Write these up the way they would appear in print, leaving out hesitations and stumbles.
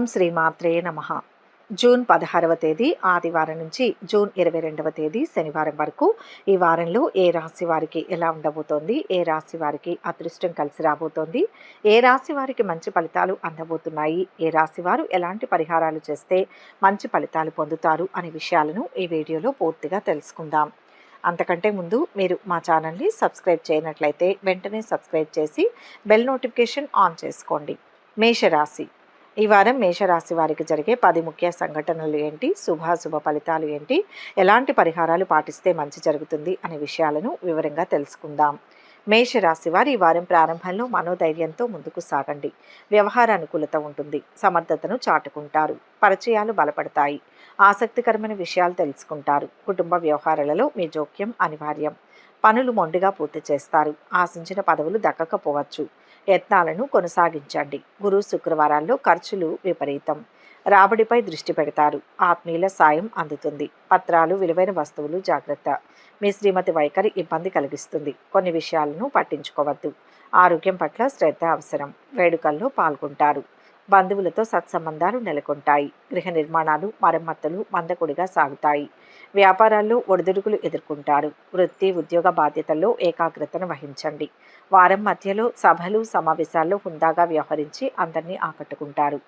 ఓం శ్రీ మాత్రే నమః. జూన్ 16వ తేదీ ఆదివారం నుంచి జూన్ 22వ తేదీ శనివారం వరకు ఈ వారంలో ఏ రాశి వారికి ఎలా ఉండబోతోంది, ఏ రాశి వారికి అదృష్టం కలిసి రాబోతోంది, ఏ రాశి వారికి మంచి ఫలితాలు అందబోతున్నాయి, ఏ రాశి వారు ఎలాంటి పరిహారాలు చేస్తే మంచి ఫలితాలు పొందుతారు అనే విషయాలను ఈ వీడియోలో పూర్తిగా తెలుసుకుందాం. అంతకంటే ముందు మీరు మా ఛానల్ని సబ్స్క్రైబ్ చేయనట్లయితే వెంటనే సబ్స్క్రైబ్ చేసి బెల్ నోటిఫికేషన్ ఆన్ చేసుకోండి. మేషరాశి. ఈ వారం మేషరాశి వారికి జరిగే 10 ముఖ్య సంఘటనలు ఏంటి, శుభాశుభ ఫలితాలు ఏంటి, ఎలాంటి పరిహారాలు పాటిస్తే మంచి జరుగుతుంది అనే విషయాలను వివరంగా తెలుసుకుందాం. మేషరాశి వారు ఈ వారం ప్రారంభంలో మనోధైర్యంతో ముందుకు సాగండి. వ్యవహార అనుకూలత ఉంటుంది. సమర్థతను చాటుకుంటారు. పరిచయాలు బలపడతాయి. ఆసక్తికరమైన విషయాలు తెలుసుకుంటారు. కుటుంబ వ్యవహారాలలో మీ జోక్యం అనివార్యం. పనులు మొండిగా పూర్తి చేస్తారు. ఆశించిన పదవులు దక్కకపోవచ్చు. యత్నాలను కొనసాగించండి. గురు శుక్రవారాల్లో ఖర్చులు విపరీతం. రాబడిపై దృష్టి పెడతారు. ఆత్మీయుల సాయం అందుతుంది. పత్రాలు, విలువైన వస్తువులు జాగ్రత్త. మీ శ్రీమతి వైఖరి ఇబ్బంది కలిగిస్తుంది. కొన్ని విషయాలను పట్టించుకోవద్దు. ఆరోగ్యం పట్ల శ్రద్ధ అవసరం. వేడుకల్లో పాల్గొంటారు. బంధువులతో సత్సంబంధాలు నెలకొంటాయి. గృహ నిర్మాణాలు, మరమ్మతులు మందకొడిగా సాగుతాయి. వ్యాపారాల్లో ఒడిదుడుకులు ఎదుర్కొంటారు. వృత్తి, ఉద్యోగ బాధ్యతల్లో ఏకాగ్రతను వహించండి. వారం మధ్యలో సభలు, సమావేశాల్లో హుందాగా వ్యవహరించి అందరినీ ఆకట్టుకుంటారు.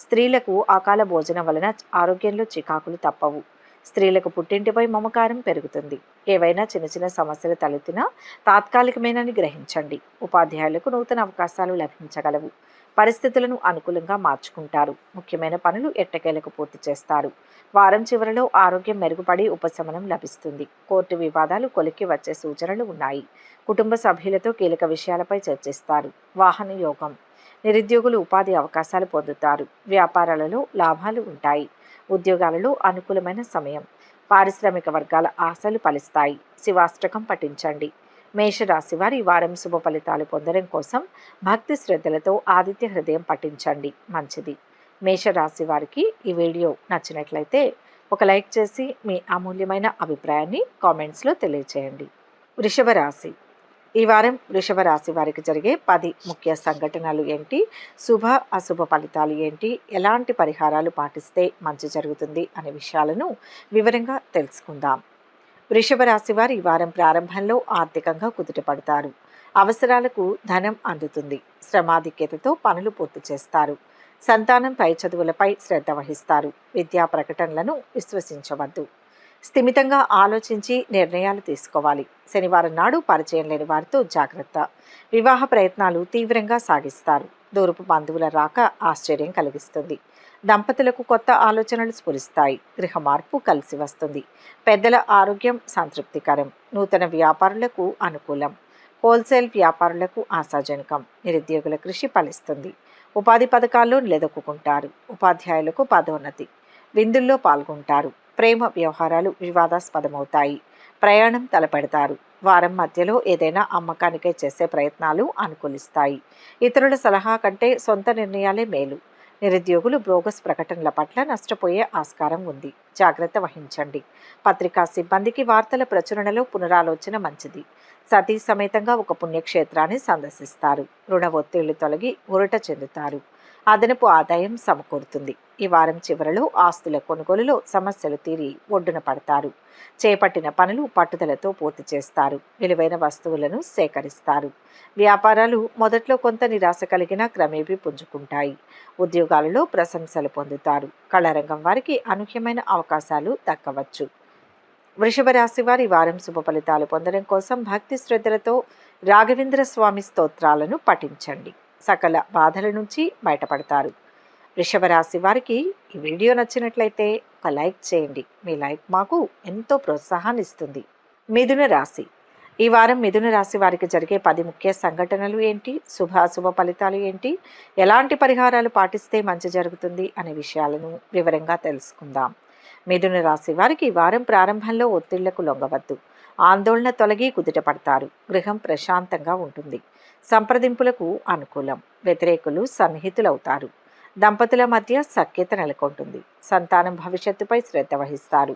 స్త్రీలకు అకాల భోజనం వలన ఆరోగ్యంలో చికాకులు తప్పవు. స్త్రీలకు పుట్టింటిపై మమకారం పెరుగుతుంది. ఏవైనా చిన్న చిన్న సమస్యలు తలెత్తినా తాత్కాలికమేనని గ్రహించండి. ఉపాధ్యాయులకు నూతన అవకాశాలు లభించగలవు. పరిస్థితులను అనుకూలంగా మార్చుకుంటారు. ముఖ్యమైన పనులు ఎట్టకేలకు పూర్తి చేస్తారు. వారం చివరిలో ఆరోగ్యం మెరుగుపడి ఉపశమనం లభిస్తుంది. కోర్టు వివాదాలు కొలిక్కి వచ్చే సూచనలు ఉన్నాయి. కుటుంబ సభ్యులతో కీలక విషయాలపై చర్చిస్తారు. వాహన యోగం. నిరుద్యోగులు ఉపాధి అవకాశాలు పొందుతారు. వ్యాపారాలలో లాభాలు ఉంటాయి. ఉద్యోగాలలో అనుకూలమైన సమయం. పారిశ్రామిక వర్గాల ఆశలు ఫలిస్తాయి. శివాష్టకం పఠించండి. మేషరాశి వారు ఈ వారం శుభ ఫలితాలు పొందడం కోసం భక్తి శ్రద్ధలతో ఆదిత్య హృదయం పఠించండి. మంచిది. మేషరాశి వారికి ఈ వీడియో నచ్చినట్లయితే ఒక లైక్ చేసి మీ అమూల్యమైన అభిప్రాయాన్ని కామెంట్స్లో తెలియచేయండి. వృషభ రాశి. ఈ వారం వృషభ రాశి వారికి జరిగే 10 ముఖ్య సంఘటనలు ఏంటి, శుభ అశుభ ఫలితాలు ఏంటి, ఎలాంటి పరిహారాలు పాటిస్తే మంచి జరుగుతుంది అనే విషయాలను వివరంగా తెలుసుకుందాం. వృషభ రాశి వారు ఈ వారం ప్రారంభంలో ఆర్థికంగా కుదుటపడతారు. అవసరాలకు ధనం అందుతుంది. శ్రమాధిక్యతతో పనులు పూర్తి చేస్తారు. సంతానం పై చదువులపై శ్రద్ధ వహిస్తారు. విద్యా ప్రకటనలను విశ్వసించవద్దు. స్థిమితంగా ఆలోచించి నిర్ణయాలు తీసుకోవాలి. శనివారం నాడు పరిచయం లేని వారితో జాగ్రత్త. వివాహ ప్రయత్నాలు తీవ్రంగా సాగిస్తారు. దూరపు బంధువుల రాక ఆశ్చర్యం కలిగిస్తుంది. దంపతులకు కొత్త ఆలోచనలు స్ఫురిస్తాయి. గృహ మార్పు కలిసి వస్తుంది. పెద్దల ఆరోగ్యం సంతృప్తికరం. నూతన వ్యాపారులకు అనుకూలం. హోల్సేల్ వ్యాపారులకు ఆశాజనకం. నిరుద్యోగుల కృషి ఫలిస్తుంది. ఉపాధి పథకాల్లో నిలదొక్కుంటారు. ఉపాధ్యాయులకు పదోన్నతి. విందుల్లో పాల్గొంటారు. ప్రేమ వ్యవహారాలు వివాదాస్పదమవుతాయి. ప్రయాణం తలపెడతారు. వారం మధ్యలో ఏదైనా అమ్మకానికై చేసే ప్రయత్నాలు అనుకూలిస్తాయి. ఇతరుల సలహా కంటే సొంత నిర్ణయాలే మేలు. నిరుద్యోగులు బోగస్ ప్రకటనల పట్ల నష్టపోయే ఆస్కారం ఉంది. జాగ్రత్త వహించండి. పత్రికా సిబ్బందికి వార్తల ప్రచురణలో పునరాలోచన మంచిది. సతీ సమేతంగా ఒక పుణ్యక్షేత్రాన్ని సందర్శిస్తారు. రుణ ఒత్తిళ్లు తొలగి ఊరట చెందుతారు. అదనపు ఆదాయం సమకూరుతుంది. ఈ వారం చివరలో ఆస్తుల కొనుగోలులో సమస్యలు తీరి ఒడ్డున పడతారు. చేపట్టిన పనులు పట్టుదలతో పూర్తి చేస్తారు. విలువైన వస్తువులను సేకరిస్తారు. వ్యాపారాలు మొదట్లో కొంత నిరాశ కలిగినా క్రమేపీ పుంజుకుంటాయి. ఉద్యోగాలలో ప్రశంసలు పొందుతారు. కళారంగం వారికి అనూహ్యమైన అవకాశాలు దక్కవచ్చు. వృషభ రాశి వారి వారం శుభ ఫలితాలు పొందడం కోసం భక్తి శ్రద్ధలతో రాఘవేంద్ర స్వామి స్తోత్రాలను పఠించండి. సకల బాధల నుంచి బయటపడతారు. వృషభ రాశి వారికి ఈ వీడియో నచ్చినట్లయితే ఒక లైక్ చేయండి. మీ లైక్ మాకు ఎంతో ప్రోత్సాహాన్ని ఇస్తుంది. మిథున రాశి. ఈ వారం మిథున రాశి వారికి జరిగే 10 ముఖ్య సంఘటనలు ఏంటి, శుభాశుభ ఫలితాలు ఏంటి, ఎలాంటి పరిహారాలు పాటిస్తే మంచి జరుగుతుంది అనే విషయాలను వివరంగా తెలుసుకుందాం. మిథున రాశి వారికి ఈ వారం ప్రారంభంలో ఒత్తిళ్లకు లొంగవద్దు. ఆందోళన తొలగి కుదుటపడతారు. గృహం ప్రశాంతంగా ఉంటుంది. సంప్రదింపులకు అనుకూలం. వ్యతిరేకులు సన్నిహితులవుతారు. దంపతుల మధ్య సఖ్యత నెలకొంటుంది. సంతానం భవిష్యత్తుపై శ్రద్ధ వహిస్తారు.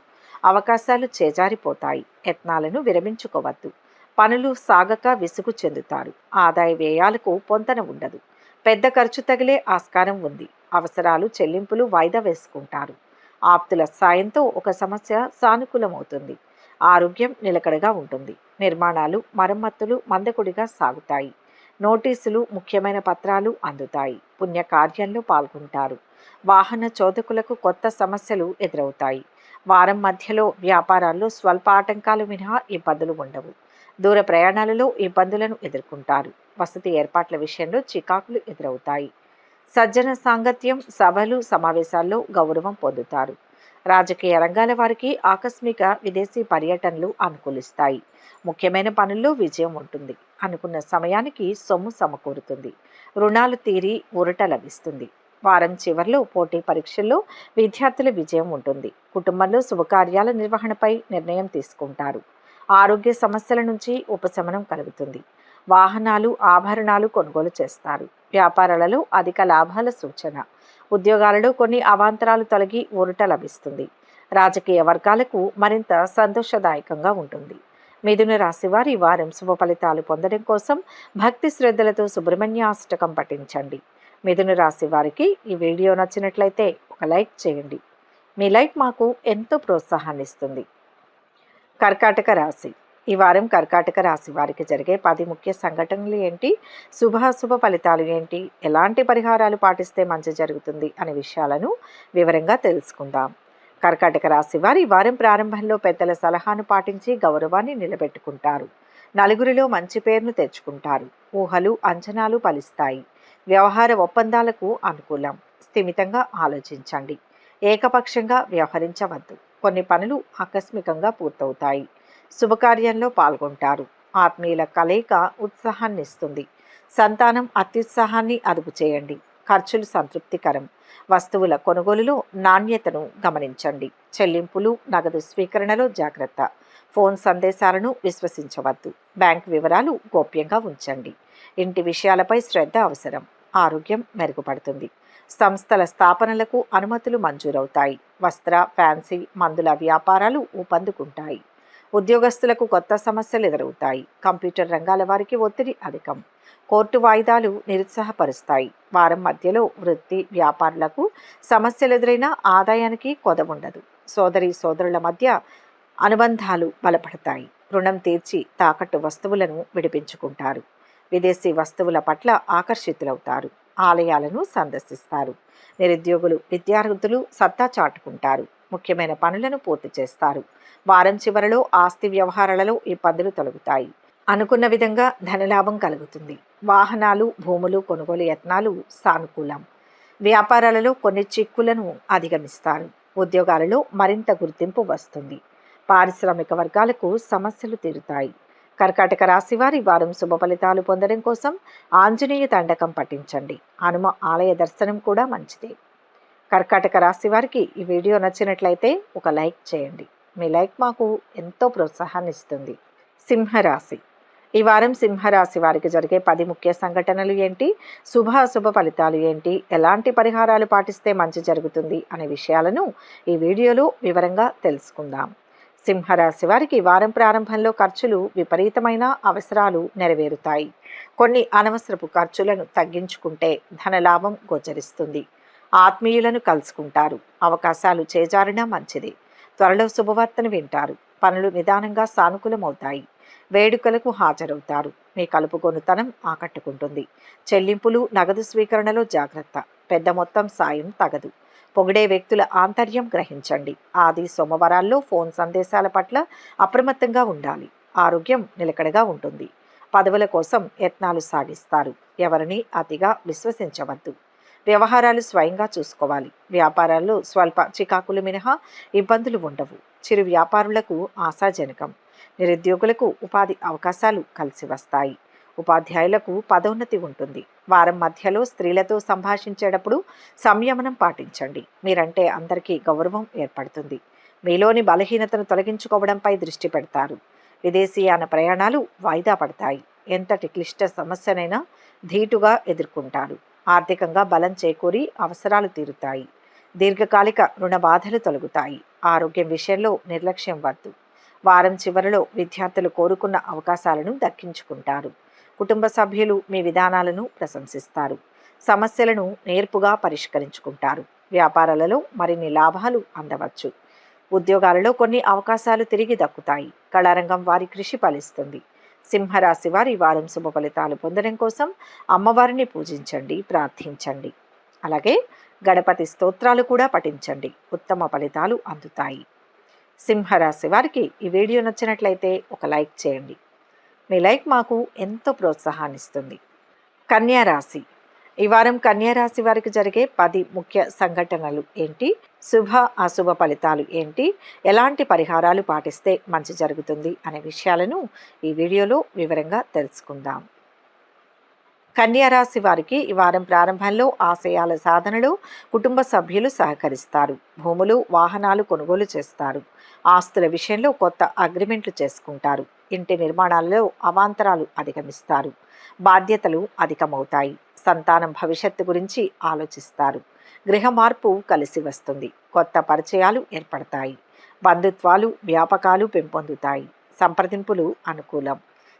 అవకాశాలు చేజారిపోతాయి. యత్నాలను విరమించుకోవద్దు. పనులు సాగక విసుగు చెందుతారు. ఆదాయ వ్యయాలకు పొంతన ఉండదు. పెద్ద ఖర్చు తగిలే ఆస్కారం ఉంది. అవసరాలు చెల్లింపులు వాయిదా వేసుకుంటారు. ఆప్తుల సాయంతో ఒక సమస్య సానుకూలమవుతుంది. ఆరోగ్యం నిలకడగా ఉంటుంది. నిర్మాణాలు మరమ్మతులు మందకొడిగా సాగుతాయి. నోటీసులు ముఖ్యమైన పత్రాలు అందుతాయి. పుణ్యకార్యంలో పాల్గొంటారు. వాహన చోదకులకు కొత్త సమస్యలు ఎదురవుతాయి. వారం మధ్యలో వ్యాపారాల్లో స్వల్ప ఆటంకాలు మినహా ఇబ్బందులు ఉండవు. దూర ప్రయాణాలలో ఇబ్బందులను ఎదుర్కొంటారు. వసతి ఏర్పాట్ల విషయంలో చికాకులు ఎదురవుతాయి. సజ్జన సాంగత్యం సభలు సమావేశాల్లో గౌరవం పొందుతారు. రాజకీయ రంగాల వారికి ఆకస్మిక విదేశీ పర్యటనలు అనుకూలిస్తాయి. ముఖ్యమైన పనుల్లో విజయం ఉంటుంది. అనుకున్న సమయానికి సొమ్ము సమకూరుతుంది. రుణాలు తీరి ఊరట లభిస్తుంది. వారం చివరిలో పోటీ పరీక్షల్లో విద్యార్థుల విజయం ఉంటుంది. కుటుంబంలో శుభకార్యాల నిర్వహణపై నిర్ణయం తీసుకుంటారు. ఆరోగ్య సమస్యల నుంచి ఉపశమనం కలుగుతుంది. వాహనాలు ఆభరణాలు కొనుగోలు చేస్తారు. వ్యాపారాలలో అధిక లాభాల సూచన. ఉద్యోగాలలో కొన్ని అవాంతరాలు తొలగి ఊరట లభిస్తుంది. రాజకీయ వర్గాలకు మరింత సంతోషదాయకంగా ఉంటుంది. మిథున రాశి వారి వారం శుభ ఫలితాలు పొందడం కోసం భక్తి శ్రద్ధలతో సుబ్రహ్మణ్యాష్టకం పఠించండి. మిథున రాశి వారికి ఈ వీడియో నచ్చినట్లయితే ఒక లైక్ చేయండి. మీ లైక్ మాకు ఎంతో ప్రోత్సాహాన్ని ఇస్తుంది. కర్కాటక రాశి. ఈ వారం కర్కాటక రాశి వారికి జరిగే 10 ముఖ్య సంఘటనలు ఏంటి, శుభాశుభ ఫలితాలు ఏంటి, ఎలాంటి పరిహారాలు పాటిస్తే మంచి జరుగుతుంది అనే విషయాలను వివరంగా తెలుసుకుందాం. కర్కాటక రాశి వారి వారం ప్రారంభంలో పెద్దల సలహాను పాటించి గౌరవాన్ని నిలబెట్టుకుంటారు. నలుగురిలో మంచి పేరును తెచ్చుకుంటారు. ఊహలు అంచనాలు ఫలిస్తాయి. వ్యవహార ఒప్పందాలకు అనుకూలం. స్థిమితంగా ఆలోచించండి. ఏకపక్షంగా వ్యవహరించవద్దు. కొన్ని పనులు ఆకస్మికంగా పూర్తవుతాయి. శుభకార్యంలో పాల్గొంటారు. ఆత్మీయుల కలయిక ఉత్సాహాన్ని ఇస్తుంది. సంతానం అత్యుత్సాహాన్ని అదుపు చేయండి. ఖర్చులు సంతృప్తికరం. వస్తువుల కొనుగోలులో నాణ్యతను గమనించండి. చెల్లింపులు నగదు స్వీకరణలో జాగ్రత్త. ఫోన్ సందేశాలను విశ్వసించవద్దు. బ్యాంక్ వివరాలు గోప్యంగా ఉంచండి. ఇంటి విషయాలపై శ్రద్ధ అవసరం. ఆరోగ్యం మెరుగుపడుతుంది. సంస్థల స్థాపనలకు అనుమతులు మంజూరవుతాయి. వస్త్ర ఫ్యాన్సీ మందుల వ్యాపారాలు ఊపందుకుంటాయి. ఉద్యోగస్తులకు కొత్త సమస్యలు ఎదురవుతాయి. కంప్యూటర్ రంగాల వారికి ఒత్తిడి అధికం. కోర్టు వాయిదాలు నిరుత్సాహపరుస్తాయి. వారం మధ్యలో వృత్తి వ్యాపారులకు సమస్యలు ఎదురైనా ఆదాయానికి కొదవుండదు. సోదరి సోదరుల మధ్య అనుబంధాలు బలపడతాయి. రుణం తీర్చి తాకట్టు వస్తువులను విడిపించుకుంటారు. విదేశీ వస్తువుల పట్ల ఆకర్షితులవుతారు. ఆలయాలను సందర్శిస్తారు. నిరుద్యోగులు విద్యార్థులు సత్తా చాటుకుంటారు. ముఖ్యమైన పనులను పూర్తి చేస్తారు. వారం చివరలో ఆస్తి వ్యవహారాలలో ఇబ్బందులు తొలగుతాయి. అనుకున్న విధంగా ధనలాభం కలుగుతుంది. వాహనాలు భూములు కొనుగోలు యత్నాలు సానుకూలం. వ్యాపారాలలో కొన్ని చిక్కులను అధిగమిస్తారు. ఉద్యోగాలలో మరింత గుర్తింపు వస్తుంది. పారిశ్రామిక వర్గాలకు సమస్యలు తీరుతాయి. కర్కాటక రాశి వారి వారం శుభ ఫలితాలు పొందడం కోసం ఆంజనేయ దండకం పఠించండి. హనుమ ఆలయ దర్శనం కూడా మంచిదే. కర్కాటక రాశి వారికి ఈ వీడియో నచ్చినట్లయితే ఒక లైక్ చేయండి. మీ లైక్ మాకు ఎంతో ప్రోత్సాహాన్ని ఇస్తుంది. సింహరాశి. ఈ వారం సింహరాశి వారికి జరిగే 10 ముఖ్య సంఘటనలు ఏంటి, శుభాశుభ ఫలితాలు ఏంటి, ఎలాంటి పరిహారాలు పాటిస్తే మంచి జరుగుతుంది అనే విషయాలను ఈ వీడియోలో వివరంగా తెలుసుకుందాం. సింహరాశి వారికి వారం ప్రారంభంలో ఖర్చులు విపరీతమైన అవసరాలు నెరవేరుతాయి. కొన్ని అనవసరపు ఖర్చులను తగ్గించుకుంటే ధనలాభం గోచరిస్తుంది. ఆత్మీయులను కలుసుకుంటారు. అవకాశాలు చేజారినా మంచిది. త్వరలో శుభవార్తను వింటారు. పనులు నిదానంగా సానుకూలమవుతాయి. వేడుకలకు హాజరవుతారు. మీ కలుపుగొనుతనం ఆకట్టుకుంటుంది. చెల్లింపులు నగదు స్వీకరణలో జాగ్రత్త. పెద్ద మొత్తం సాయం తగదు. పొగిడే వ్యక్తుల ఆంతర్యం గ్రహించండి. ఆది సోమవారాల్లో ఫోన్ సందేశాల పట్ల అప్రమత్తంగా ఉండాలి. ఆరోగ్యం నిలకడగా ఉంటుంది. పదవుల కోసం యత్నాలు సాగిస్తారు. ఎవరిని అతిగా విశ్వసించవద్దు. వ్యవహారాలు స్వయంగా చూసుకోవాలి. వ్యాపారాల్లో స్వల్ప చికాకులు మినహా ఇబ్బందులు ఉండవు. చిరు వ్యాపారులకు ఆశాజనకం. నిరుద్యోగులకు ఉపాధి అవకాశాలు కలిసి వస్తాయి. ఉపాధ్యాయులకు పదోన్నతి ఉంటుంది. వారం మధ్యలో స్త్రీలతో సంభాషించేటప్పుడు సంయమనం పాటించండి. మీరంటే అందరికీ గౌరవం ఏర్పడుతుంది. మీలోని బలహీనతను తొలగించుకోవడంపై దృష్టి పెడతారు. విదేశీయాన ప్రయాణాలు వాయిదా పడతాయి. ఎంతటి క్లిష్ట సమస్యనైనా ధీటుగా ఎదుర్కొంటారు. ఆర్థికంగా బలం చేకూరి అవసరాలు తీరుతాయి. దీర్ఘకాలిక రుణ బాధలు తొలగుతాయి. ఆరోగ్యం విషయంలో నిర్లక్ష్యం వద్దు. వారం చివరిలో విద్యార్థులు కోరుకున్న అవకాశాలను దక్కించుకుంటారు. కుటుంబ సభ్యులు మీ విధానాలను ప్రశంసిస్తారు. సమస్యలను నేర్పుగా పరిష్కరించుకుంటారు. వ్యాపారాలలో మరిన్ని లాభాలు అందవచ్చు. ఉద్యోగాలలో కొన్ని అవకాశాలు తిరిగి దక్కుతాయి. కళారంగం వారి కృషి ఫలిస్తుంది. సింహరాశి వారి వారం శుభ ఫలితాలు పొందడం కోసం అమ్మవారిని పూజించండి, ప్రార్థించండి. అలాగే గణపతి స్తోత్రాలు కూడా పఠించండి. ఉత్తమ ఫలితాలు అందుతాయి. సింహరాశి వారికి ఈ వీడియో నచ్చినట్లయితే ఒక లైక్ చేయండి. మీ లైక్ మాకు ఎంతో ప్రోత్సాహాన్ని ఇస్తుంది. కన్యా రాశి. ఈ వారం కన్యా రాశి వారికి జరిగే 10 ముఖ్య సంఘటనలు ఏంటి, శుభ అశుభ ఫలితాలు ఏంటి, ఎలాంటి పరిహారాలు పాటిస్తే మంచి జరుగుతుంది అనే విషయాలను ఈ వీడియోలో వివరంగా తెలుసుకుందాం. కన్యా రాశి వారికి ఈ వారం ప్రారంభంలో ఆశయాల సాధనలో కుటుంబ సభ్యులు సహకరిస్తారు. భూములు, వాహనాలు కొనుగోలు చేస్తారు. ఆస్తుల విషయంలో కొత్త అగ్రిమెంట్లు చేసుకుంటారు. ఇంటి నిర్మాణాలలో అవాంతరాలు అధిగమిస్తారు. బాధ్యతలు అధికమవుతాయి. సంతానం భవిష్యత్తు గురించి ఆలోచిస్తారు. గృహ మార్పు కలిసి వస్తుంది. కొత్త పరిచయాలు ఏర్పడతాయి. బంధుత్వాలు, వ్యాపకాలు పెంపొందుతాయి. సంప్రదింపులు అనుకూలం.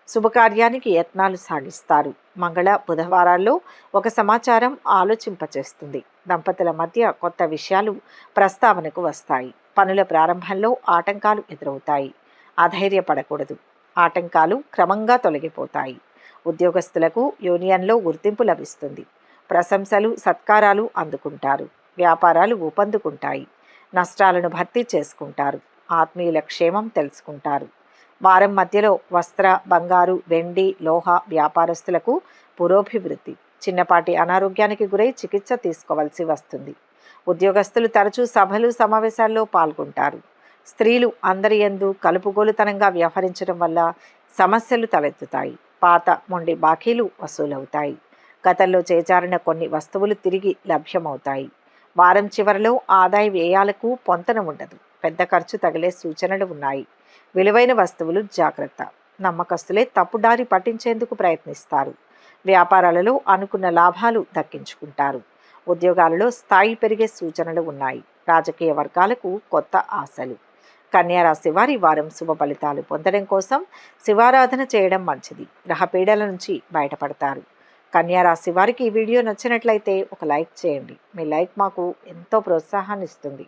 శుభకార్యానికి యత్నాలు సాగిస్తారు. మంగళ, బుధవారాల్లో ఒక సమాచారం ఆలోచింపచేస్తుంది. దంపతుల మధ్య కొత్త విషయాలు ప్రస్తావనకు వస్తాయి. పనుల ప్రారంభంలో ఆటంకాలు ఎదురవుతాయి. అధైర్యపడకూడదు. ఆటంకాలు క్రమంగా తొలగిపోతాయి. ఉద్యోగస్తులకు యూనియన్లో గుర్తింపు లభిస్తుంది. ప్రశంసలు, సత్కారాలు అందుకుంటారు. వ్యాపారాలు ఊపందుకుంటాయి. నష్టాలను భర్తీ చేసుకుంటారు. ఆత్మీయుల క్షేమం తెలుసుకుంటారు. వారం మధ్యలో వస్త్ర, బంగారు, వెండి, లోహ వ్యాపారస్తులకు పురోభివృద్ధి. చిన్నపాటి అనారోగ్యానికి గురై చికిత్స తీసుకోవాల్సి వస్తుంది. ఉద్యోగస్తులు తరచూ సభలు, సమావేశాల్లో పాల్గొంటారు. స్త్రీలు అందరి యందు కలుపుగోలుతనంగా వ్యవహరించడం వల్ల సమస్యలు తలెత్తుతాయి. పాత మొండి బాకీలు వసూలవుతాయి. గతంలో చేజారిన కొన్ని వస్తువులు తిరిగి లభ్యమవుతాయి. వారం చివరిలో ఆదాయ వ్యయాలకు పొంతన ఉండదు. పెద్ద ఖర్చు తగిలే సూచనలు ఉన్నాయి. విలువైన వస్తువులు జాగ్రత్త. నమ్మకస్తులే తప్పుదారి పట్టించేందుకు ప్రయత్నిస్తారు. వ్యాపారాలలో అనుకున్న లాభాలు దక్కించుకుంటారు. ఉద్యోగాలలో స్థాయి పెరిగే సూచనలు ఉన్నాయి. రాజకీయ వర్గాలకు కొత్త ఆశలు. కన్యా రాశి వారి వారం శుభ ఫలితాలు పొందడం కోసం శివారాధన చేయడం మంచిది. గ్రహపీడల నుంచి బయటపడతారు. కన్యా రాశి వారికి ఈ వీడియో నచ్చినట్లయితే ఒక లైక్ చేయండి. మీ లైక్ మాకు ఎంతో ప్రోత్సాహాన్ని ఇస్తుంది.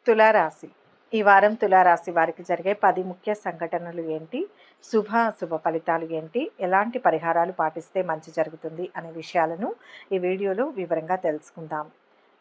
తులారాశి. ఈ వారం తులారాశి వారికి జరిగే 10 ముఖ్య సంఘటనలు ఏంటి, శుభ అశుభ ఫలితాలు ఏంటి, ఎలాంటి పరిహారాలు పాటిస్తే మంచి జరుగుతుంది అనే విషయాలను ఈ వీడియోలో వివరంగా తెలుసుకుందాం.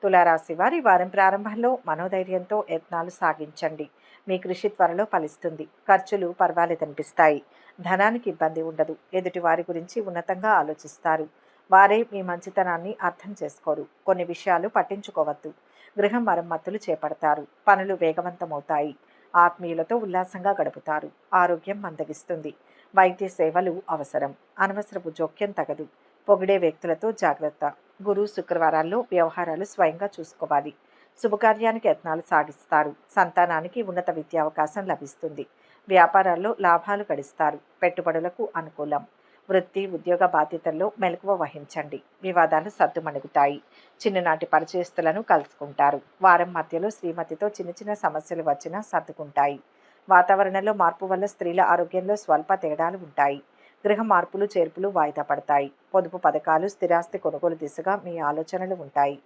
తులారాశి వారి వారం ప్రారంభంలో మనోధైర్యంతో యత్నాలు సాగించండి. మీ కృషి త్వరలో ఫలిస్తుంది. ఖర్చులు పర్వాలేదనిపిస్తాయి. ధనానికి ఇబ్బంది ఉండదు. ఎదుటి వారి గురించి ఉన్నతంగా ఆలోచిస్తారు. వారే మీ మంచితనాన్ని అర్థం చేసుకోరు. కొన్ని విషయాలు పట్టించుకోవద్దు. గృహ మరమ్మతులు చేపడతారు. పనులు వేగవంతమవుతాయి. ఆత్మీయులతో ఉల్లాసంగా గడుపుతారు. ఆరోగ్యం మందగిస్తుంది. వైద్య సేవలు అవసరం. అనవసరపు జోక్యం తగదు. పొగిడే వ్యక్తులతో జాగ్రత్త. గురు, శుక్రవారాల్లో వ్యవహారాలు స్వయంగా చూసుకోవాలి. శుభకార్యానికి యత్నాలు సాగిస్తారు. సంతానానికి ఉన్నత విద్యావకాశం లభిస్తుంది. వ్యాపారాల్లో లాభాలు గడిస్తారు. పెట్టుబడులకు అనుకూలం. వృత్తి, ఉద్యోగ బాధ్యతల్లో మెలకువ వహించండి. వివాదాలు సద్దుమణుగుతాయి. చిన్ననాటి పరిచయస్తులను కలుసుకుంటారు. వారం మధ్యలో శ్రీమతితో చిన్న చిన్న సమస్యలు వచ్చినా సర్దుకుంటాయి. వాతావరణంలో మార్పు వల్ల స్త్రీల ఆరోగ్యంలో స్వల్ప తేడాలు ఉంటాయి. గృహ మార్పులు, చేర్పులు వాయిదా పడతాయి. పొదుపు పథకాలు, స్థిరాస్తి కొనుగోలు దిశగా మీ ఆలోచనలు ఉంటాయి.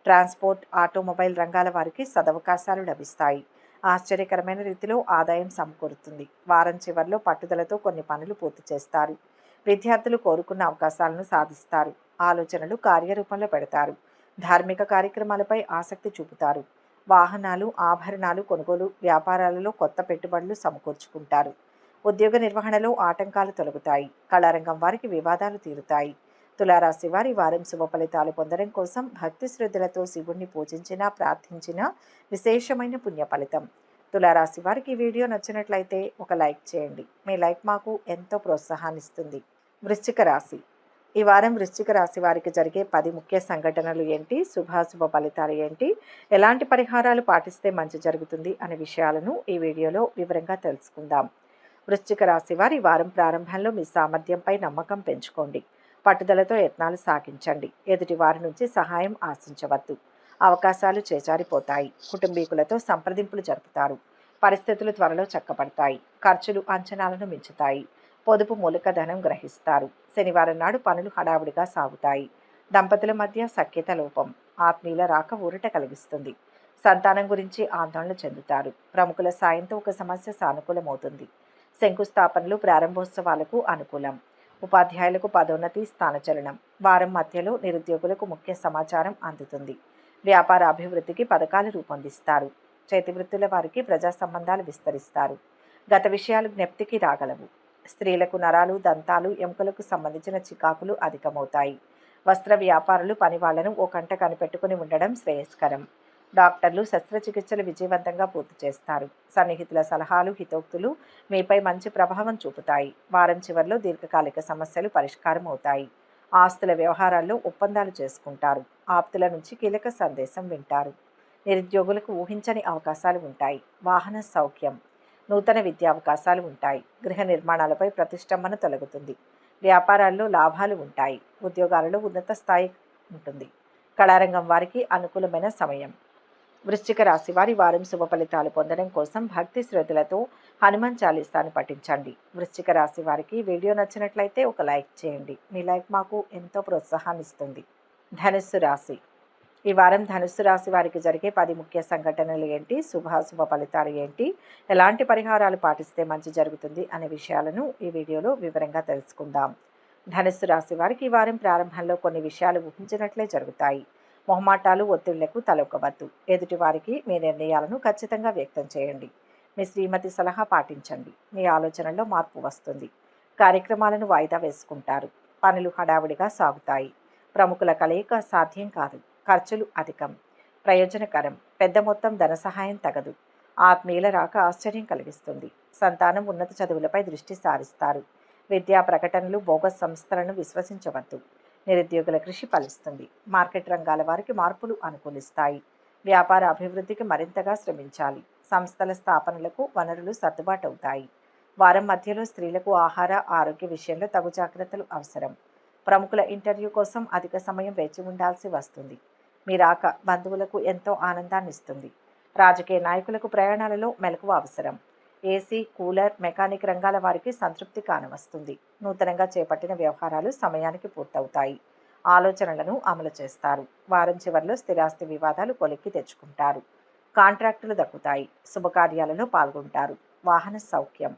ట్రాన్స్పోర్ట్, ఆటోమొబైల్ రంగాల వారికి సదవకాశాలు లభిస్తాయి. ఆశ్చర్యకరమైన రీతిలో ఆదాయం సమకూరుతుంది. వారం చివరిలో పట్టుదలతో కొన్ని పనులు పూర్తి చేస్తారు. విద్యార్థులు కోరుకున్న అవకాశాలను సాధిస్తారు. ఆలోచనలు కార్యరూపంలో పెడతారు. ధార్మిక కార్యక్రమాలపై ఆసక్తి చూపుతారు. వాహనాలు, ఆభరణాలు కొనుగోలు, వ్యాపారాలలో కొత్త పెట్టుబడులు సమకూర్చుకుంటారు. ఉద్యోగ నిర్వహణలో ఆటంకాలు తొలగుతాయి. కళారంగం వారికి వివాదాలు తీరుతాయి. తులారాశి వారి వారం శుభ ఫలితాలు పొందడం కోసం భక్తి శ్రద్ధలతో శివుణ్ణి పూజించినా, ప్రార్థించినా విశేషమైన పుణ్య ఫలితం. తులారాశి వారికి ఈ వీడియో నచ్చినట్లయితే ఒక లైక్ చేయండి. మీ లైక్ మాకు ఎంతో ప్రోత్సాహాన్ని ఇస్తుంది. వృశ్చిక రాశి. ఈ వారం వృశ్చిక రాశి వారికి జరిగే 10 ముఖ్య సంఘటనలు ఏంటి, శుభాశుభ ఫలితాలు ఏంటి, ఎలాంటి పరిహారాలు పాటిస్తే మంచి జరుగుతుంది అనే విషయాలను ఈ వీడియోలో వివరంగా తెలుసుకుందాం. వృశ్చిక రాశి వారి వారం ప్రారంభంలో మీ సామర్థ్యంపై నమ్మకం పెంచుకోండి. పట్టుదలతో యత్నాలు సాగించండి. ఎదుటి వారి నుంచి సహాయం ఆశించవద్దు. అవకాశాలు చేజారిపోతాయి. కుటుంబీకులతో సంప్రదింపులు జరుపుతారు. పరిస్థితులు త్వరలో చక్కబడతాయి. ఖర్చులు అంచనాలను మించుతాయి. పొదుపు మూలక ధనం గ్రహిస్తారు. శనివారం నాడు పనులు హడావుడిగా సాగుతాయి. దంపతుల మధ్య సఖ్యత లోపం, ఆత్మీయుల రాక ఊరట కలిగిస్తుంది. సంతానం గురించి ఆందోళన చెందుతారు. ప్రముఖుల సాయంతో ఒక సమస్య సానుకూలమవుతుంది. శంకుస్థాపనలు, ప్రారంభోత్సవాలకు అనుకూలం. ఉపాధ్యాయులకు పదోన్నతి, స్థానచలనం. వారం మధ్యలో నిరుద్యోగులకు ముఖ్య సమాచారం అందుతుంది. వ్యాపార అభివృద్ధికి పథకాలు రూపొందిస్తారు. చేతివృత్తుల వారికి ప్రజా సంబంధాలు విస్తరిస్తారు. గత విషయాలు జ్ఞప్తికి రాగలవు. స్త్రీలకు నరాలు, దంతాలు, ఎముకలకు సంబంధించిన చికాకులు అధికమవుతాయి. వస్త్ర వ్యాపారులు పనివాళ్లను ఓ కంట కనిపెట్టుకుని ఉండడం శ్రేయస్కరం. డాక్టర్లు శస్త్రచికిత్సలు విజయవంతంగా పూర్తి చేస్తారు. సన్నిహితుల సలహాలు, హితోక్తులు మీపై మంచి ప్రభావం చూపుతాయి. వారం చివరిలో దీర్ఘకాలిక సమస్యలు పరిష్కారం అవుతాయి. ఆస్తుల వ్యవహారాల్లో ఒప్పందాలు చేసుకుంటారు. ఆప్తుల నుంచి కీలక సందేశం వింటారు. నిరుద్యోగులకు ఊహించని అవకాశాలు ఉంటాయి. వాహన సౌఖ్యం. నూతన విద్యావకాశాలు ఉంటాయి. గృహ నిర్మాణాలపై ప్రతిష్టంభన తొలగుతుంది. వ్యాపారాల్లో లాభాలు ఉంటాయి. ఉద్యోగాలలో ఉన్నత స్థాయి ఉంటుంది. కళారంగం వారికి అనుకూలమైన సమయం. వృశ్చిక రాశి వారి వారం శుభ ఫలితాలు పొందడం కోసం భక్తి శ్రద్ధలతో హనుమాన్ చాలీసాను పఠించండి. వృశ్చిక రాశి వారికి వీడియో నచ్చినట్లయితే ఒక లైక్ చేయండి. మీ లైక్ మాకు ఎంతో ప్రోత్సాహాన్ని ఇస్తుంది. ధనుస్సు రాశి. ఈ వారం ధనుస్సు రాశి వారికి జరిగే 10 ముఖ్య సంఘటనలు ఏంటి, శుభాశుభ ఫలితాలు ఏంటి, ఎలాంటి పరిహారాలు పాటిస్తే మంచి జరుగుతుంది అనే విషయాలను ఈ వీడియోలో వివరంగా తెలుసుకుందాం. ధనుస్సు రాశి వారికి ఈ వారం ప్రారంభంలో కొన్ని విషయాలు ఊహించినట్లే జరుగుతాయి. మొహమాటాలు, ఒత్తిళ్లకు తలొక్కవద్దు. ఎదుటి వారికి మీ నిర్ణయాలను ఖచ్చితంగా వ్యక్తం చేయండి. మీ శ్రీమతి సలహా పాటించండి. మీ ఆలోచనల్లో మార్పు వస్తుంది. కార్యక్రమాలను వాయిదా వేసుకుంటారు. పనులు హడావుడిగా సాగుతాయి. ప్రముఖుల కలయిక సాధ్యం కాదు. ఖర్చులు అధికం. ప్రయోజనకరం. పెద్ద మొత్తం ధన సహాయం తగదు. ఆత్మీయుల రాక ఆశ్చర్యం కలిగిస్తుంది. సంతానం ఉన్నత చదువులపై దృష్టి సారిస్తారు. విద్యా ప్రకటనలు, బోగస్ సంస్థలను విశ్వసించవద్దు. నిరుద్యోగుల కృషి ఫలిస్తుంది. మార్కెట్ రంగాల వారికి మార్పులు అనుకూలిస్తాయి. వ్యాపార అభివృద్ధికి మరింతగా శ్రమించాలి. సంస్థల స్థాపనలకు వనరులు సర్దుబాటు అవుతాయి. వారం మధ్యలో స్త్రీలకు ఆహార, ఆరోగ్య విషయంలో తగు జాగ్రత్తలు అవసరం. ప్రముఖుల ఇంటర్వ్యూ కోసం అధిక సమయం వేచి ఉండాల్సి వస్తుంది. మీ రాక బంధువులకు ఎంతో ఆనందాన్ని ఇస్తుంది. రాజకీయ నాయకులకు ప్రయాణాలలో మెలకువ అవసరం. ఏసీ, కూలర్, మెకానిక్ రంగాల వారికి సంతృప్తి కానవస్తుంది. నూతనంగా చేపట్టిన వ్యవహారాలు సమయానికి పూర్తవుతాయి. ఆలోచనలను అమలు చేస్తారు. వారం చివరిలో స్థిరాస్తి వివాదాలు కొలిక్కి తెచ్చుకుంటారు. కాంట్రాక్టులు దక్కుతాయి. శుభకార్యాలలో పాల్గొంటారు. వాహన సౌఖ్యం.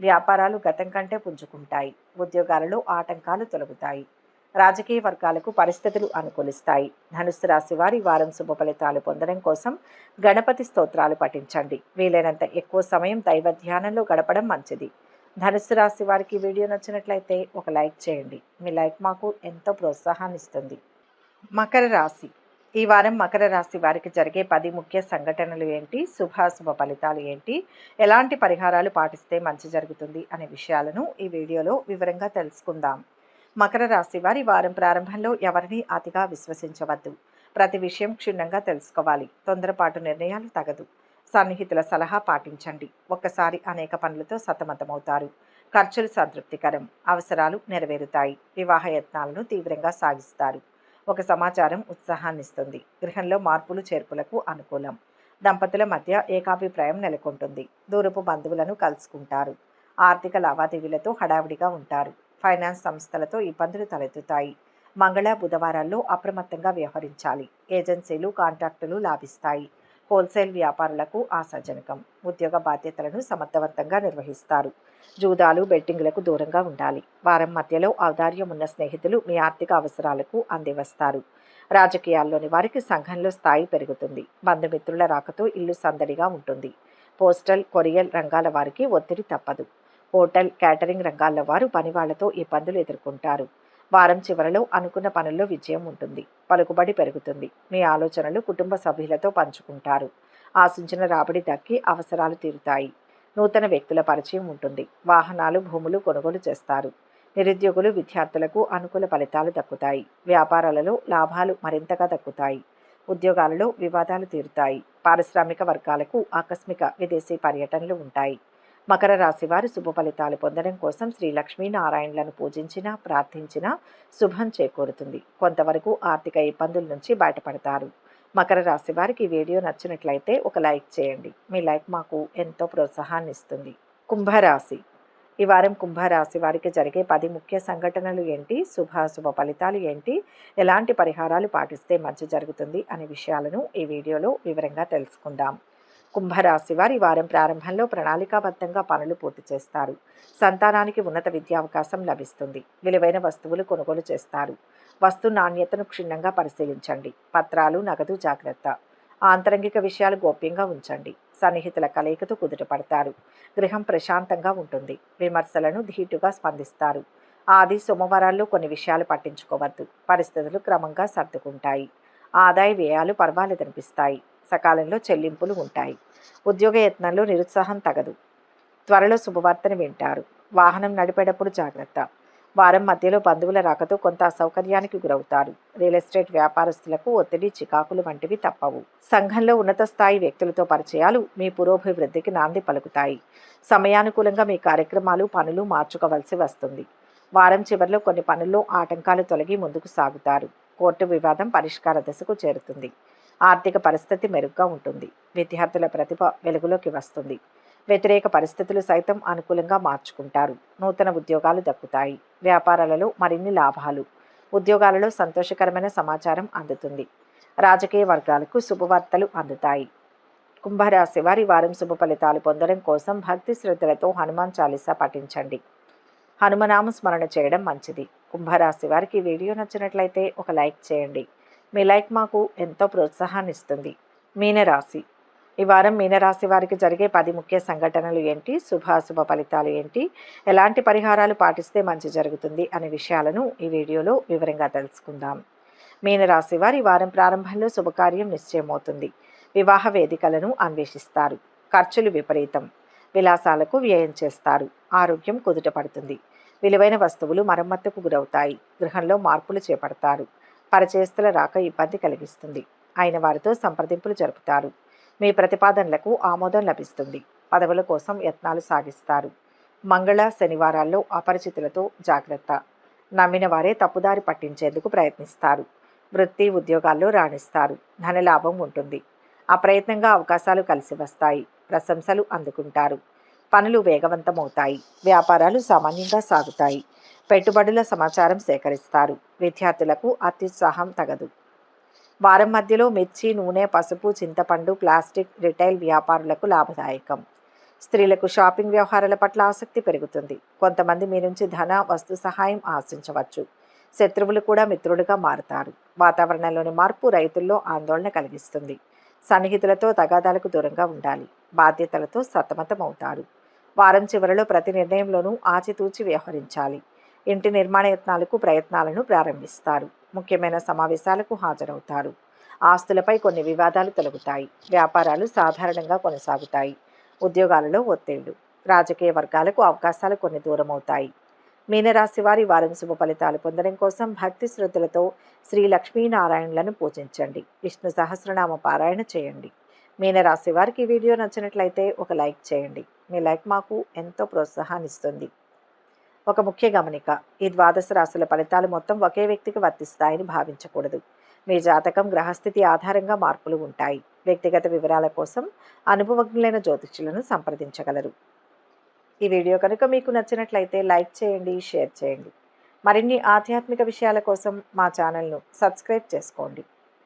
వ్యాపారాలు గతం కంటే పుంజుకుంటాయి. ఉద్యోగాలలో ఆటంకాలు తొలగుతాయి. రాజకీయ వర్గాలకు పరిస్థితులు అనుకూలిస్తాయి. ధనుస్సు రాశి వారి వారం శుభ ఫలితాలు పొందడం కోసం గణపతి స్తోత్రాలు పఠించండి. వీలైనంత ఎక్కువ సమయం దైవ ధ్యానంలో గడపడం మంచిది. ధనుస్సు రాశి వారికి వీడియో నచ్చినట్లయితే ఒక లైక్ చేయండి. మీ లైక్ మాకు ఎంతో ప్రోత్సాహాన్ని ఇస్తుంది. మకర రాశి. ఈ వారం మకర రాశి వారికి జరిగే 10 ముఖ్య సంఘటనలు ఏంటి, శుభాశుభ ఫలితాలు ఏంటి, ఎలాంటి పరిహారాలు పాటిస్తే మంచి జరుగుతుంది అనే విషయాలను ఈ వీడియోలో వివరంగా తెలుసుకుందాం. మకర రాశి వారి వారం ప్రారంభంలో ఎవరిని అతిగా విశ్వసించవద్దు. ప్రతి విషయం క్షుణ్ణంగా తెలుసుకోవాలి. తొందరపాటు నిర్ణయాలు తగదు. సన్నిహితుల సలహా పాటించండి. ఒక్కసారి అనేక పనులతో సతమతమవుతారు. ఖర్చులు సంతృప్తికరం. అవసరాలు నెరవేరుతాయి. వివాహ యత్నాలను తీవ్రంగా సాగిస్తారు. ఒక సమాచారం ఉత్సాహాన్నిస్తుంది. గృహంలో మార్పులు చేర్పులకు అనుకూలం. దంపతుల మధ్య ఏకాభిప్రాయం నెలకొంటుంది. దూరపు బంధువులను కలుసుకుంటారు. ఆర్థిక లావాదేవీలతో హడావిడిగా ఉంటారు. ఫైనాన్స్ సంస్థలతో ఇబ్బందులు తలెత్తుతాయి. మంగళ, బుధవారాల్లో అప్రమత్తంగా వ్యవహరించాలి. ఏజెన్సీలు, కాంట్రాక్టులు లాభిస్తాయి. హోల్సేల్ వ్యాపారులకు ఆశాజనకం. ఉద్యోగ బాధ్యతలను సమర్థవంతంగా నిర్వహిస్తారు. జూదాలు, బెట్టింగ్లకు దూరంగా ఉండాలి. వారం మధ్యలో ఔదార్యం ఉన్న స్నేహితులు మీ ఆర్థిక అవసరాలకు అందివస్తారు. రాజకీయాల్లోని వారికి సంఘంలో స్థాయి పెరుగుతుంది. బంధుమిత్రుల రాకతో ఇల్లు సందడిగా ఉంటుంది. పోస్టల్, కొరియర్ రంగాల వారికి ఒత్తిడి తప్పదు. హోటల్, క్యాటరింగ్ రంగాల్లో వారు పనివాళ్లతో ఇబ్బందులు ఎదుర్కొంటారు. వారం చివరలో అనుకున్న పనుల్లో విజయం ఉంటుంది. పలుకుబడి పెరుగుతుంది. మీ ఆలోచనలు కుటుంబ సభ్యులతో పంచుకుంటారు. ఆశించిన రాబడి దక్కి అవసరాలు తీరుతాయి. నూతన వ్యక్తుల పరిచయం ఉంటుంది. వాహనాలు, భూములు కొనుగోలు చేస్తారు. నిరుద్యోగులు, విద్యార్థులకు అనుకూల ఫలితాలు దక్కుతాయి. వ్యాపారాలలో లాభాలు మరింతగా దక్కుతాయి. ఉద్యోగాలలో వివాదాలు తీరుతాయి. పారిశ్రామిక వర్గాలకు ఆకస్మిక విదేశీ పర్యటనలు ఉంటాయి. మకర రాశి వారు శుభ ఫలితాలు పొందడం కోసం శ్రీ లక్ష్మీనారాయణలను పూజించినా, ప్రార్థించినా శుభం చేకూరుతుంది. కొంతవరకు ఆర్థిక ఇబ్బందుల నుంచి బయటపడతారు. మకర రాశి వారికి ఈ వీడియో నచ్చినట్లయితే ఒక లైక్ చేయండి. మీ లైక్ మాకు ఎంతో ప్రోత్సాహాన్ని ఇస్తుంది. కుంభరాశి. ఈ వారం కుంభరాశి వారికి జరిగే 10 ముఖ్య సంఘటనలు ఏంటి, శుభాశుభ ఫలితాలు ఏంటి, ఎలాంటి పరిహారాలు పాటిస్తే మంచి జరుగుతుంది అనే విషయాలను ఈ వీడియోలో వివరంగా తెలుసుకుందాం. కుంభరాశి వారి వారం ప్రారంభంలో ప్రణాళికాబద్ధంగా పనులు పూర్తి చేస్తారు. సంతానానికి ఉన్నత విద్యావకాశం లభిస్తుంది. విలువైన వస్తువులు కొనుగోలు చేస్తారు. వస్తు నాణ్యతను క్షుణ్ణంగా పరిశీలించండి. పత్రాలు, నగదు జాగ్రత్త. ఆంతరంగిక విషయాలు గోప్యంగా ఉంచండి. సన్నిహితుల కలయికతో కుదుటపడతారు. గృహం ప్రశాంతంగా ఉంటుంది. విమర్శలను ధీటుగా స్పందిస్తారు. ఆది సోమవారాల్లో కొన్ని విషయాలు పట్టించుకోవద్దు. పరిస్థితులు క్రమంగా సర్దుకుంటాయి. ఆదాయ వ్యయాలు పర్వాలేదనిపిస్తాయి. సకాలంలో చెల్లింపులు ఉంటాయి. ఉద్యోగ యత్నంలో నిరుత్సాహం తగదు. త్వరలో శుభవార్తను వింటారు. వాహనం నడిపేటప్పుడు జాగ్రత్త. వారం మధ్యలో బంధువుల రాకతో కొంత అసౌకర్యానికి గురవుతారు. రియల్ ఎస్టేట్ వ్యాపారస్తులకు ఒత్తిడి, చికాకులు వంటివి తప్పవు. సంఘంలో ఉన్నత స్థాయి వ్యక్తులతో పరిచయాలు మీ పురోభివృద్ధికి నాంది పలుకుతాయి. సమయానుకూలంగా మీ కార్యక్రమాలు, పనులు మార్చుకోవలసి వస్తుంది. వారం చివరిలో కొన్ని పనుల్లో ఆటంకాలు తొలగి ముందుకు సాగుతారు. కోర్టు వివాదం పరిష్కార దశకు చేరుతుంది. ఆర్థిక పరిస్థితి మెరుగ్గా ఉంటుంది. విద్యార్థుల ప్రతిభ వెలుగులోకి వస్తుంది. వ్యతిరేక పరిస్థితులు సైతం అనుకూలంగా మార్చుకుంటారు. నూతన ఉద్యోగాలు దక్కుతాయి. వ్యాపారాలలో మరిన్ని లాభాలు. ఉద్యోగాలలో సంతోషకరమైన సమాచారం అందుతుంది. రాజకీయ వర్గాలకు శుభవార్తలు అందుతాయి. కుంభరాశి వారి వారం శుభ ఫలితాలు పొందడం కోసం భక్తి శ్రద్ధలతో హనుమాన్ చాలీసా పఠించండి. హనుమనామ స్మరణ చేయడం మంచిది. కుంభరాశి వారికి వీడియో నచ్చినట్లయితే ఒక లైక్ చేయండి. మీ లైక్ మాకు ఎంతో ప్రోత్సాహాన్ని ఇస్తుంది. మీనరాశి. ఈ వారం మీనరాశి వారికి జరిగే 10 ముఖ్య సంఘటనలు ఏంటి, శుభాశుభ ఫలితాలు ఏంటి, ఎలాంటి పరిహారాలు పాటిస్తే మంచి జరుగుతుంది అనే విషయాలను ఈ వీడియోలో వివరంగా తెలుసుకుందాం. మీనరాశి వారి వారం ప్రారంభంలో శుభకార్యం నిశ్చయమవుతుంది. వివాహ వేదికలను అన్వేషిస్తారు. ఖర్చులు విపరీతం. విలాసాలకు వ్యయం చేస్తారు. ఆరోగ్యం కుదుటపడుతుంది. విలువైన వస్తువులు మరమ్మతుకు గురవుతాయి. గృహంలో మార్పులు చేపడతారు. పరిచయస్తుల రాక ఇబ్బంది కలిగిస్తుంది. అయిన వారితో సంప్రదింపులు జరుపుతారు. మీ ప్రతిపాదనలకు ఆమోదం లభిస్తుంది. పదవుల కోసం యత్నాలు సాగిస్తారు. మంగళ, శనివారాల్లో అపరిచితులతో జాగ్రత్త. నమ్మిన వారే తప్పుదారి పట్టించేందుకు ప్రయత్నిస్తారు. వృత్తి, ఉద్యోగాల్లో రాణిస్తారు. ధనలాభం ఉంటుంది. అప్రయత్నంగా అవకాశాలు కలిసి వస్తాయి. ప్రశంసలు అందుకుంటారు. పనులు వేగవంతమవుతాయి. వ్యాపారాలు సామాన్యంగా సాగుతాయి. పెట్టుబడుల సమాచారం సేకరిస్తారు. విద్యార్థులకు అత్యుత్సాహం తగదు. వారం మధ్యలో మిర్చి, నూనె, పసుపు, చింతపండు, ప్లాస్టిక్, రిటైల్ వ్యాపారులకు లాభదాయకం. స్త్రీలకు షాపింగ్ వ్యవహారాల పట్ల ఆసక్తి పెరుగుతుంది. కొంతమంది మీ నుంచి ధన, వస్తు సహాయం ఆశించవచ్చు. శత్రువులు కూడా మిత్రులుగా మారుతారు. వాతావరణంలోని మార్పు రైతుల్లో ఆందోళన కలిగిస్తుంది. సన్నిహితులతో తగాదాలకు దూరంగా ఉండాలి. బాధ్యతలతో సతమతమవుతారు. వారం చివరిలో ప్రతి నిర్ణయంలోనూ ఆచితూచి వ్యవహరించాలి. ఇంటి నిర్మాణ యత్నాలకు ప్రయత్నాలను ప్రారంభిస్తారు. ముఖ్యమైన సమావేశాలకు హాజరవుతారు. ఆస్తులపై కొన్ని వివాదాలు తొలగుతాయి. వ్యాపారాలు సాధారణంగా కొనసాగుతాయి. ఉద్యోగాలలో ఒత్తిళ్లు. రాజకీయ వర్గాలకు అవకాశాలు కొన్ని దూరమవుతాయి. మీనరాశి వారి వారం శుభ ఫలితాలు పొందడం కోసం భక్తి శ్రద్ధలతో శ్రీ లక్ష్మీనారాయణులను పూజించండి. విష్ణు సహస్రనామ పారాయణ చేయండి. మీనరాశి వారికి ఈ వీడియో నచ్చినట్లయితే ఒక లైక్ చేయండి. మీ లైక్ మాకు ఎంతో ప్రోత్సాహాన్ని ఇస్తుంది. ఒక ముఖ్య గమనిక, ఈ ద్వాదశ రాశుల ఫలితాలు మొత్తం ఒకే వ్యక్తికి వర్తిస్తాయని భావించకూడదు. మీ జాతకం, గ్రహస్థితి ఆధారంగా మార్పులు ఉంటాయి. వ్యక్తిగత వివరాల కోసం అనుభవజ్ఞులైన జ్యోతిష్యులను సంప్రదించగలరు. ఈ వీడియో కనుక మీకు నచ్చినట్లయితే లైక్ చేయండి, షేర్ చేయండి. మరిన్ని ఆధ్యాత్మిక విషయాల కోసం మా ఛానల్ను సబ్స్క్రైబ్ చేసుకోండి.